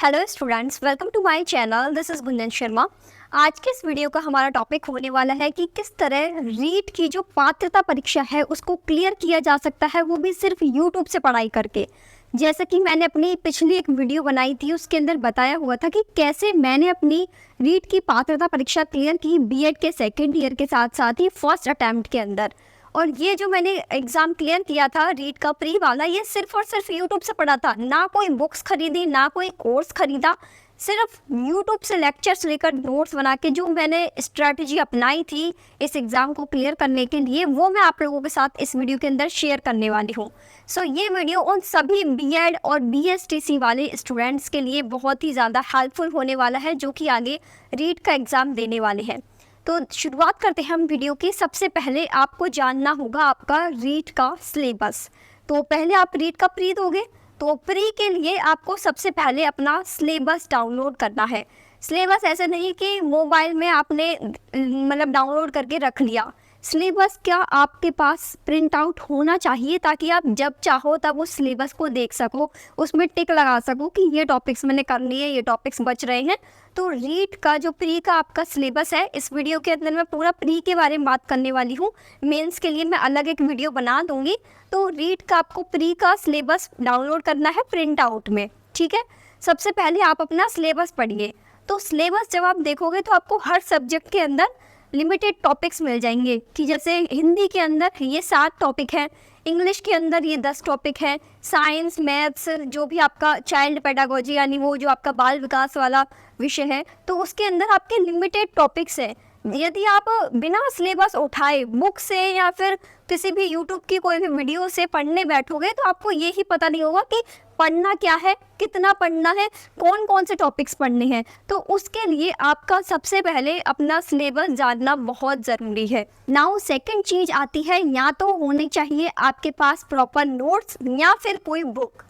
Hello students, welcome to my channel. This is Gunjan Sharma. आज के इस वीडियो का हमारा टॉपिक होने वाला है कि किस तरह रीट की जो पात्रता परीक्षा है उसको क्लियर किया जा सकता है, वो भी सिर्फ यूट्यूब से पढ़ाई करके। जैसा कि मैंने अपनी पिछली एक वीडियो बनाई थी, उसके अंदर बताया हुआ था कि कैसे मैंने अपनी रीट की पात्रता परीक्षा क्लियर की बीएड के सेकेंड ईयर के साथ साथ ही फर्स्ट अटैम्प्ट के अंदर। और ये जो मैंने एग्ज़ाम क्लियर किया था रीट का प्री वाला, ये सिर्फ और सिर्फ यूट्यूब से पढ़ा था। ना कोई बुक्स खरीदी, ना कोई कोर्स खरीदा, सिर्फ यूट्यूब से लेक्चर्स लेकर नोट्स बना के जो मैंने स्ट्रैटेजी अपनाई थी इस एग्ज़ाम को क्लियर करने के लिए, वो मैं आप लोगों के साथ इस वीडियो के अंदर शेयर करने वाली हूँ। सो ये वीडियो उन सभी बीएड और बीएसटीसी वाले स्टूडेंट्स के लिए बहुत ही ज़्यादा हेल्पफुल होने वाला है जो कि आगे रीट का एग्ज़ाम देने वाले हैं। तो शुरुआत करते हैं हम वीडियो की। सबसे पहले आपको जानना होगा आपका रीट का सिलेबस। तो पहले आप रीट का प्री दोगे, तो प्री के लिए आपको सबसे पहले अपना सिलेबस डाउनलोड करना है। सिलेबस ऐसे नहीं कि मोबाइल में आपने मतलब डाउनलोड करके रख लिया। सिलेबस क्या आपके पास प्रिंट आउट होना चाहिए ताकि आप जब चाहो तब उस सिलेबस को देख सको, उसमें टिक लगा सको कि ये टॉपिक्स मैंने कर लिए, ये टॉपिक्स बच रहे हैं। तो रीट का जो प्री का आपका सिलेबस है, इस वीडियो के अंदर मैं पूरा प्री के बारे में बात करने वाली हूँ। मेंस के लिए मैं अलग एक वीडियो बना दूंगी। तो रीट का आपको प्री का सिलेबस डाउनलोड करना है प्रिंट आउट में, ठीक है। सबसे पहले आप अपना सिलेबस पढ़िए। तो सिलेबस जब आप देखोगे तो आपको हर सब्जेक्ट के अंदर लिमिटेड टॉपिक्स मिल जाएंगे कि जैसे हिंदी के अंदर ये 7 टॉपिक हैं, इंग्लिश के अंदर ये 10 टॉपिक हैं, साइंस मैथ्स जो भी आपका चाइल्ड पेडागोजी यानी वो जो आपका बाल विकास वाला विषय है, तो उसके अंदर आपके लिमिटेड टॉपिक्स हैं। यदि आप बिना सिलेबस उठाए बुक से या फिर किसी भी यूट्यूब की कोई भी वीडियो से पढ़ने बैठोगे तो आपको ये ही पता नहीं होगा कि पढ़ना क्या है, कितना पढ़ना है, कौन कौन से टॉपिक्स पढ़ने हैं। तो उसके लिए आपका सबसे पहले अपना सिलेबस जानना बहुत ज़रूरी है। नाउ सेकंड चीज़ आती है, या तो होनी चाहिए आपके पास प्रॉपर नोट्स या फिर कोई बुक।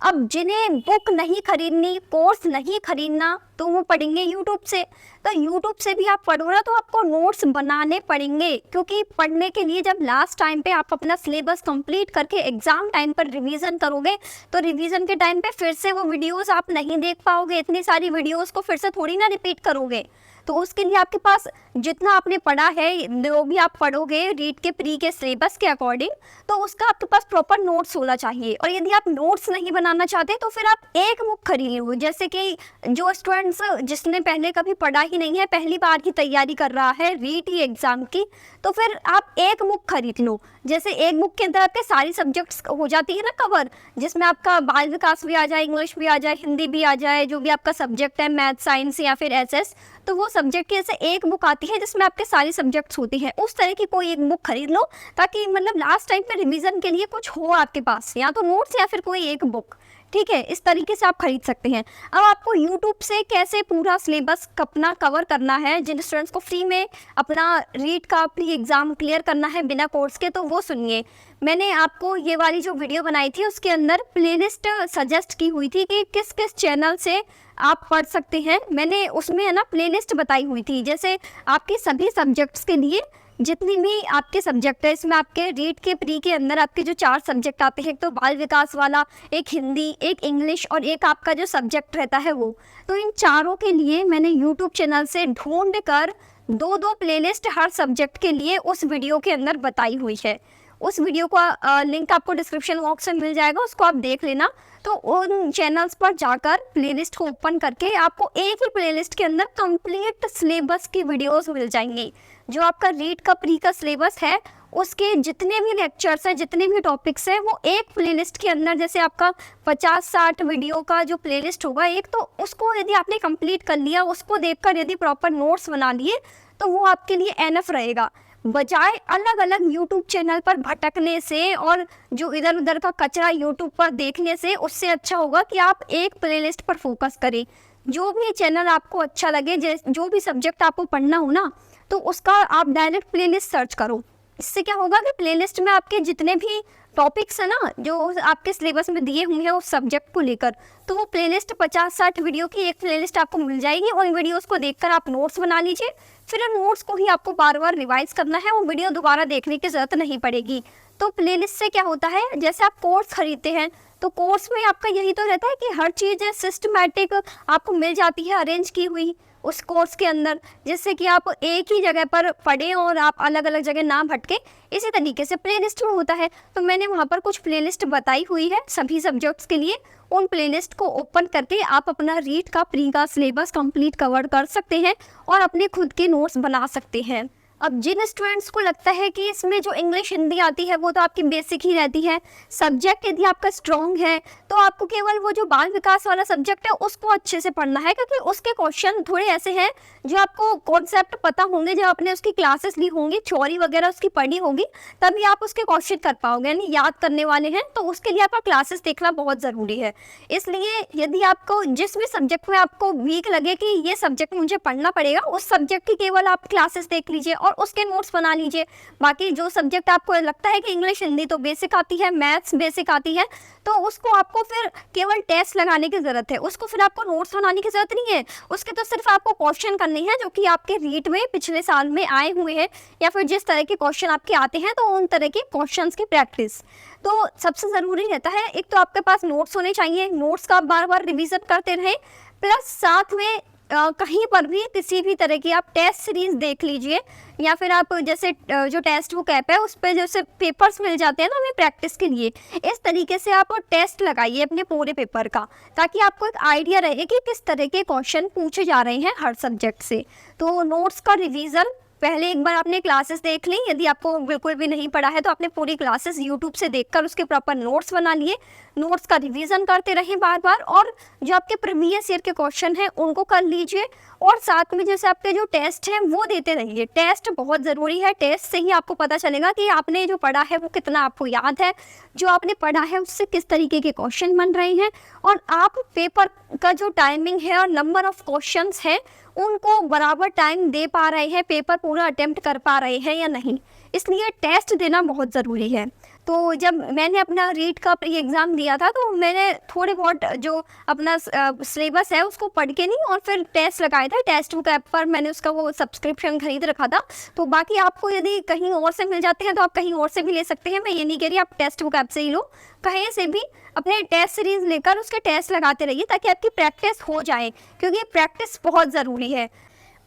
अब जिन्हें बुक नहीं खरीदनी, कोर्स नहीं खरीदना, तो वो पढ़ेंगे यूट्यूब से। तो यूट्यूब से भी आप पढ़ो ना, तो आपको नोट्स बनाने पड़ेंगे, क्योंकि पढ़ने के लिए जब लास्ट टाइम पे आप अपना सिलेबस कंप्लीट करके एग्जाम टाइम पर रिवीजन करोगे तो रिवीजन के टाइम पे फिर से वो वीडियोस आप नहीं देख पाओगे। इतनी सारी वीडियोस को फिर से थोड़ी ना रिपीट करोगे। तो उसके लिए आपके पास जितना आपने पढ़ा है, जो भी आप पढ़ोगे रीट के प्री के सिलेबस के अकॉर्डिंग, तो उसका आपके पास प्रॉपर नोट्स होना चाहिए। और यदि आप नोट्स नहीं बनाना चाहते तो फिर आप एक बुक खरीद लो। जैसे कि जो स्टूडेंट्स जिसने पहले कभी पढ़ा ही नहीं है, पहली बार की तैयारी कर रहा है रीट ही एग्जाम की, तो फिर आप एक बुक खरीद लो। जैसे एक बुक के अंदर आपके सारी सब्जेक्ट्स हो जाती है ना कवर, जिसमें आपका बाल विकास भी आ जाए, इंग्लिश भी आ जाए, हिंदी भी आ जाए, जो भी आपका सब्जेक्ट है, मैथ साइंस या फिर एसएस, तो वो सब्जेक्ट की जैसे एक बुक आती है जिसमें आपके सारी सब्जेक्ट्स होती हैं। उस तरह की कोई एक बुक खरीद लो ताकि मतलब लास्ट टाइम पे रिवीजन के लिए कुछ हो आपके पास, या तो नोट्स या फिर कोई एक बुक, ठीक है। इस तरीके से आप खरीद सकते हैं। अब आपको यूट्यूब से कैसे पूरा सिलेबस अपना कवर करना है, जिन स्टूडेंट्स को फ्री में अपना रीट का प्री एग्जाम क्लियर करना है बिना कोर्स के, तो वो सुनिए। मैंने आपको ये वाली जो वीडियो बनाई थी उसके अंदर प्लेलिस्ट सजेस्ट की हुई थी कि किस किस चैनल से आप पढ़ सकते हैं। मैंने उसमें है ना प्लेलिस्ट बताई हुई थी, जैसे आपके सभी सब्जेक्ट्स के लिए जितनी भी आपके सब्जेक्ट है, इसमें आपके रीट के प्री के अंदर आपके जो 4 सब्जेक्ट आते हैं, एक तो बाल विकास वाला, एक हिंदी, एक इंग्लिश और एक आपका जो सब्जेक्ट रहता है वो, तो इन चारों के लिए मैंने यूट्यूब चैनल से ढूंढ कर 2-2 प्लेलिस्ट हर सब्जेक्ट के लिए उस वीडियो के अंदर बताई हुई है। उस वीडियो का लिंक आपको डिस्क्रिप्शन बॉक्स में मिल जाएगा, उसको आप देख लेना। तो उन चैनल्स पर जाकर प्लेलिस्ट को ओपन करके आपको एक ही प्लेलिस्ट के अंदर कंप्लीट सिलेबस की वीडियोस मिल जाएंगी। जो आपका रीट का प्री का सिलेबस है उसके जितने भी लेक्चर्स हैं, जितने भी टॉपिक्स हैं, वो एक प्लेलिस्ट के अंदर, जैसे आपका 50-60 वीडियो का जो प्लेलिस्ट होगा एक, तो उसको यदि आपने कंप्लीट कर लिया, उसको देखकर यदि प्रॉपर नोट्स बना लिए, तो वो आपके लिए एनफ रहेगा। बजाय अलग अलग यूट्यूब चैनल पर भटकने से और जो इधर उधर का कचरा यूट्यूब पर देखने से, उससे अच्छा होगा कि आप एक प्लेलिस्ट पर फोकस करें। जो भी चैनल आपको अच्छा लगे, जो भी सब्जेक्ट आपको पढ़ना हो ना, तो उसका आप डायरेक्ट प्लेलिस्ट सर्च करो। इससे क्या होगा कि प्लेलिस्ट में आपके जितने भी टॉपिक्स है ना जो आपके सिलेबस में दिए हुए हैं उस सब्जेक्ट को लेकर, तो वो प्लेलिस्ट 50-60 वीडियो की एक प्लेलिस्ट आपको मिल जाएगी। और उन वीडियोस को देखकर आप नोट्स बना लीजिए। फिर उन नोट्स को ही आपको बार बार रिवाइज करना है, वो वीडियो दोबारा देखने की ज़रूरत नहीं पड़ेगी। तो प्लेलिस्ट से क्या होता है, जैसे आप कोर्स खरीदते हैं तो कोर्स में आपका यही तो रहता है कि हर चीज़ सिस्टमैटिक आपको मिल जाती है अरेंज की हुई उस कोर्स के अंदर, जिससे कि आप एक ही जगह पर पढ़ें और आप अलग अलग जगह ना भटके। इसी तरीके से प्लेलिस्ट में होता है। तो मैंने वहाँ पर कुछ प्लेलिस्ट बताई हुई है सभी सब्जेक्ट्स के लिए। उन प्लेलिस्ट को ओपन करके आप अपना रीड का प्री का सिलेबस कंप्लीट कवर कर सकते हैं और अपने खुद के नोट्स बना सकते हैं। अब जिन स्टूडेंट्स को लगता है कि इसमें जो इंग्लिश हिंदी आती है वो तो आपकी बेसिक ही रहती है, सब्जेक्ट यदि आपका स्ट्रॉन्ग है तो आपको केवल वो जो बाल विकास वाला सब्जेक्ट है उसको अच्छे से पढ़ना है, क्योंकि उसके क्वेश्चन थोड़े ऐसे हैं जो आपको कॉन्सेप्ट पता होंगे, जब आपने उसकी क्लासेस ली होंगी, थ्योरी वगैरह उसकी पढ़ी होगी, तभी आप उसके क्वेश्चन कर पाओगे, यानी याद करने वाले हैं। तो उसके लिए आपका क्लासेस देखना बहुत ज़रूरी है। इसलिए यदि आपको जिस भी सब्जेक्ट में आपको वीक लगे कि ये सब्जेक्ट मुझे पढ़ना पड़ेगा, उस सब्जेक्ट की केवल आप क्लासेस देख लीजिए और उसके नोट्स बना लीजिए। बाकी जो सब्जेक्ट आपको लगता है कि इंग्लिश हिंदी तो बेसिक आती है, मैथ्स बेसिक आती है, तो उसको आपको फिर केवल टेस्ट लगाने की ज़रूरत है, उसको फिर आपको नोट्स बनाने की ज़रूरत नहीं है। उसके तो सिर्फ आपको क्वेश्चन करने हैं जो कि आपके रीट में पिछले साल में आए हुए हैं, या फिर जिस तरह के क्वेश्चन आपके आते हैं तो उन तरह के क्वेश्चंस की प्रैक्टिस। तो सबसे ज़रूरी रहता है एक तो आपके पास नोट्स होने चाहिए, नोट्स का आप बार बार रिविज़न करते रहें, प्लस साथ में कहीं पर भी किसी भी तरह की आप टेस्ट सीरीज देख लीजिए, या फिर आप जैसे जो टेस्ट बुक ऐप है उस पर जैसे पेपर्स मिल जाते हैं ना हमें प्रैक्टिस के लिए, इस तरीके से आप टेस्ट लगाइए अपने पूरे पेपर का, ताकि आपको एक आइडिया रहे कि किस तरह के क्वेश्चन पूछे जा रहे हैं हर सब्जेक्ट से। तो नोट्स का रिवीजन पहले एक बार आपने क्लासेस देख ली, यदि आपको बिल्कुल भी नहीं पढ़ा है तो आपने पूरी क्लासेस यूट्यूब से देखकर उसके प्रॉपर नोट्स बना लिए, नोट्स का रिवीजन करते रहें बार बार, और जो आपके प्रीवियस ईयर के क्वेश्चन हैं उनको कर लीजिए, और साथ में जैसे आपके जो टेस्ट हैं वो देते रहिए। टेस्ट बहुत ज़रूरी है, टेस्ट से ही आपको पता चलेगा कि आपने जो पढ़ा है वो कितना आपको याद है, जो आपने पढ़ा है उससे किस तरीके के क्वेश्चन बन रहे हैं, और आप पेपर का जो टाइमिंग है और नंबर ऑफ क्वेश्चंस है उनको बराबर टाइम दे पा रहे हैं, पेपर पूरा अटेम्प्ट कर पा रहे हैं या नहीं। इसलिए टेस्ट देना बहुत ज़रूरी है। तो जब मैंने अपना रीट का प्री एग्ज़ाम दिया था तो मैंने थोड़े बहुत जो अपना सिलेबस है उसको पढ़ के नहीं और फिर टेस्ट लगाया था, टेस्ट बुक ऐप पर मैंने उसका वो सब्सक्रिप्शन खरीद रखा था। तो बाकी आपको यदि कहीं और से मिल जाते हैं तो आप कहीं और से भी ले सकते हैं, मैं ये नहीं कह रही आप टेस्ट बुक ऐप से ही लो, कहीं से भी अपने टेस्ट सीरीज लेकर उसके टेस्ट लगाते रहिए ताकि आपकी प्रैक्टिस हो जाए, क्योंकि प्रैक्टिस बहुत ज़रूरी है।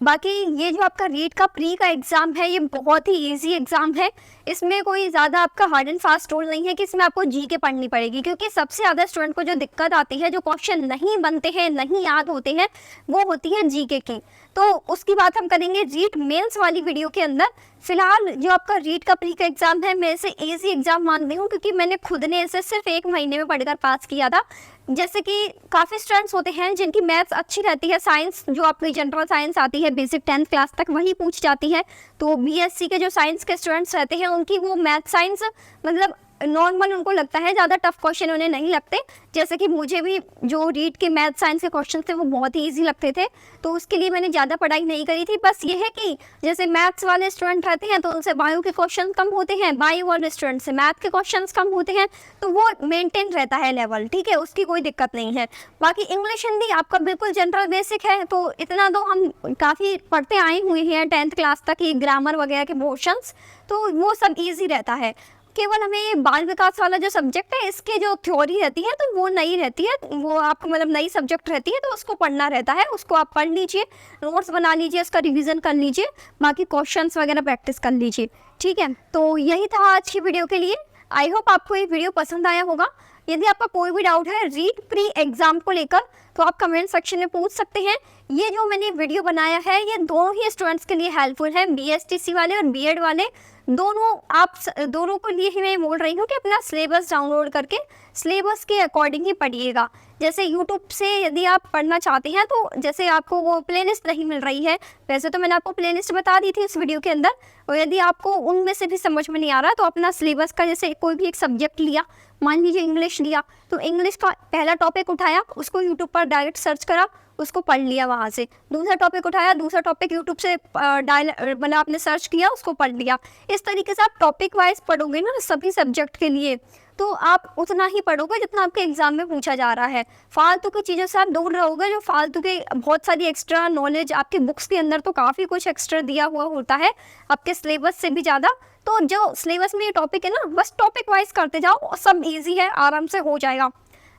बाकी ये जो आपका रीट का प्री का एग्ज़ाम है ये बहुत ही इजी एग्ज़ाम है, इसमें कोई ज़्यादा आपका हार्ड एंड फास्ट रूल नहीं है कि इसमें आपको जीके पढ़नी पड़ेगी, क्योंकि सबसे ज़्यादा स्टूडेंट को जो दिक्कत आती है, जो क्वेश्चन नहीं बनते हैं, नहीं याद होते हैं, वो होती है जीके की। तो उसकी बात हम करेंगे रीट मेंस वाली वीडियो के अंदर। फिलहाल जो आपका रीट का प्री का एग्ज़ाम है मैं इसे ईजी एग्ज़ाम मानती हूँ, क्योंकि मैंने खुद ने इसे सिर्फ 1 महीने में पढ़कर पास किया था। जैसे कि काफ़ी स्टूडेंट्स होते हैं जिनकी मैथ्स अच्छी रहती है, साइंस जो आपकी जनरल साइंस आती है बेसिक 10th क्लास तक वही पूछ जाती है, तो बीएससी के जो साइंस के स्टूडेंट्स रहते हैं उनकी वो मैथ साइंस मतलब नॉर्मल उनको लगता है, ज़्यादा टफ क्वेश्चन उन्हें नहीं लगते। जैसे कि मुझे भी जो रीट के मैथ साइंस के क्वेश्चन थे वो बहुत ही ईजी लगते थे, तो उसके लिए मैंने ज़्यादा पढ़ाई नहीं करी थी। बस ये है कि जैसे मैथ्स वाले स्टूडेंट रहते हैं तो उनसे बायो के क्वेश्चन कम होते हैं, बायो वाले स्टूडेंट से मैथ के क्वेश्चन कम होते हैं, तो वो मेनटेन रहता है लेवल, ठीक है, उसकी कोई दिक्कत नहीं है। बाकी इंग्लिश हिंदी आपका बिल्कुल जनरल बेसिक है, तो इतना तो हम काफ़ी पढ़ते आए हुए हैं 10th क्लास तक, ये ग्रामर वगैरह के पोर्शंस, तो वो सब ईजी रहता है। केवल हमें बाल विकास वाला जो सब्जेक्ट है इसके जो थ्योरी रहती है तो वो नई रहती है, वो आपको मतलब नई सब्जेक्ट रहती है, तो उसको पढ़ना रहता है, उसको आप पढ़ लीजिए, नोट्स बना लीजिए, उसका रिवीजन कर लीजिए, बाकी क्वेश्चंस वगैरह प्रैक्टिस कर लीजिए, ठीक है। तो यही था आज की वीडियो के लिए। आई होप आपको ये वीडियो पसंद आया होगा। यदि आपका कोई भी डाउट है रीट प्री एग्जाम को लेकर तो आप कमेंट सेक्शन में पूछ सकते हैं। ये जो मैंने वीडियो बनाया है ये दोनों ही स्टूडेंट्स के लिए हेल्पफुल है, बीएसटीसी वाले और बीएड वाले दोनों, आप दोनों को लिए ही मैं बोल रही हूँ कि अपना सिलेबस डाउनलोड करके सिलेबस के अकॉर्डिंग ही पढ़िएगा। जैसे यूट्यूब से यदि आप पढ़ना चाहते हैं तो जैसे आपको वो प्लेलिस्ट नहीं मिल रही है, वैसे तो मैंने आपको प्लेलिस्ट बता दी थी इस वीडियो के अंदर, और यदि आपको उनमें से भी समझ में नहीं आ रहा तो अपना सिलेबस का जैसे कोई भी एक सब्जेक्ट लिया, मान लीजिए इंग्लिश लिया, तो इंग्लिश का पहला टॉपिक उठाया, उसको यूट्यूब पर डायरेक्ट सर्च करा, उसको पढ़ लिया वहाँ से। दूसरा टॉपिक उठाया, दूसरा टॉपिक यूट्यूब से मतलब आपने सर्च किया, उसको पढ़ लिया। इस तरीके से आप टॉपिक वाइज पढ़ोगे ना सभी सब्जेक्ट के लिए, तो आप उतना ही पढ़ोगे जितना आपके एग्जाम में पूछा जा रहा है। फालतू की चीज़ों से आप दूर रहोगे, जो फालतू के बहुत सारी एक्स्ट्रा नॉलेज आपकी बुक्स के अंदर तो काफ़ी कुछ एक्स्ट्रा दिया हुआ होता है आपके सिलेबस से भी ज़्यादा। तो जो सिलेबस में ये टॉपिक है ना, बस टॉपिक वाइज करते जाओ और सब ईजी है, आराम से हो जाएगा।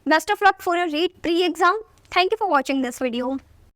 Best of luck for your REET pre exam. Thank you for watching this video.